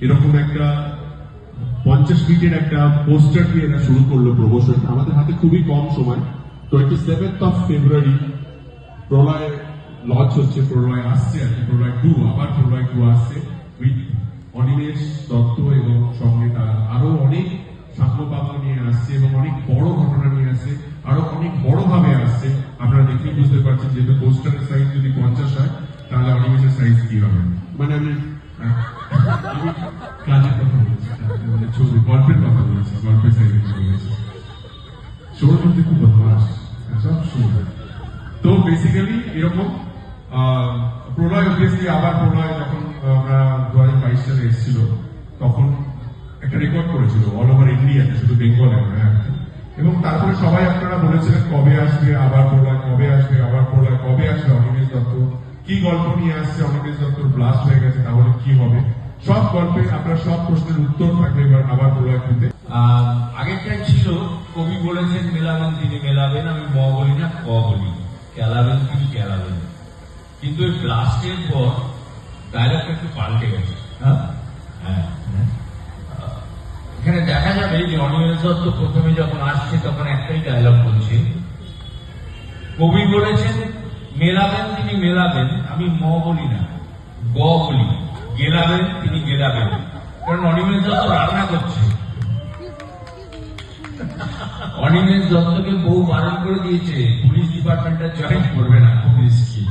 এরকম একটা 50 মিনিটের একটা পোস্টার দিয়ে এরা শুরু করলো প্রমোশন। আমাদের হাতে খুবই কম সময়। 27th of February Pralay launch হচ্ছে, প্রলয় আসছে আর কি, প্রলয় 2, আবার প্রলয় 2 আসছে উইথ অনিমেষ দত্ত এবং সঙ্গে তার আরো অনেক সাম্যপাত্র নিয়ে আসছে এবং অনেক বড় ঘটনা নিয়ে আসছে, আরো অনেক বড় ভাবে আসছে। আপনারা দেখলেই বুঝতে পারছেন, যেহেতু পোস্টারের সাইজ যদি 50 হয় তাহলে অনিমেষের সাইজ কি হবে। মানে আমি কাজের কথা বলছি, মানে ছবি গল্পের কথা বলছি, গল্পের সাইজের কথা বলছি। শোর মধ্যে খুব বদমাস সব শুনবে। তো বেসিক্যালি এরকম প্রলয় অবভিয়াসলি আবার প্রলয় যখন আমরা 2022 সালে এসেছিল তখন একটা রেকর্ড করেছিল অল ওভার ইন্ডিয়াতে, শুধু বেঙ্গলে নয় আর কি। এবং তারপরে সবাই আপনারা বলেছিলেন কবে আসবে আবার প্রলয়, কবে আসবে আবার প্রলয়, কবে আসবে অনিমেষ দত্ত, কি গল্প নিয়ে আসছে, অনিমেষ দত্তর ব্লাস্ট হয়ে গেছে তাহলে কি হবে, সব গল্পে আপনার সব প্রশ্নের উত্তর থাকবে এবার আবার প্রলয় খুঁজতে। আগেরটাই ছিল কবি বলেছেন মেলাবেন তিনি মেলাবেন, আমি ম বলি না ক বলি, খেলাবেন তিনি খেলাবেন। কিন্তু এই ব্লাস্টের পর ডায়লগটা একটু পাল্টে গেছে। এখানে দেখা যাবে যে অনিমেষ দত্ত প্রথমে যখন আসছে তখন একটাই ডায়লগ বলছে, কবি বলেছেন মেলাবেন তিনি মেলাবেন, আমি ম বলি না গ বলি, গেলাবেন তিনি গেলাবেন। কারণ অনিমেষ দত্ত রান্না করছে, অনিমেষ দত্তকে বহু বারণ করে দিয়েছে পুলিশ ডিপার্টমেন্টে জয়েন করবে না, খুব রিস্কি।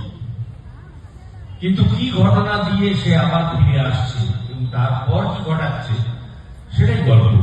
কিন্তু কি ঘটনা দিয়ে সে আবার ফিরে আসছে এবং তারপর কি ঘটাচ্ছে সেটাই গল্প।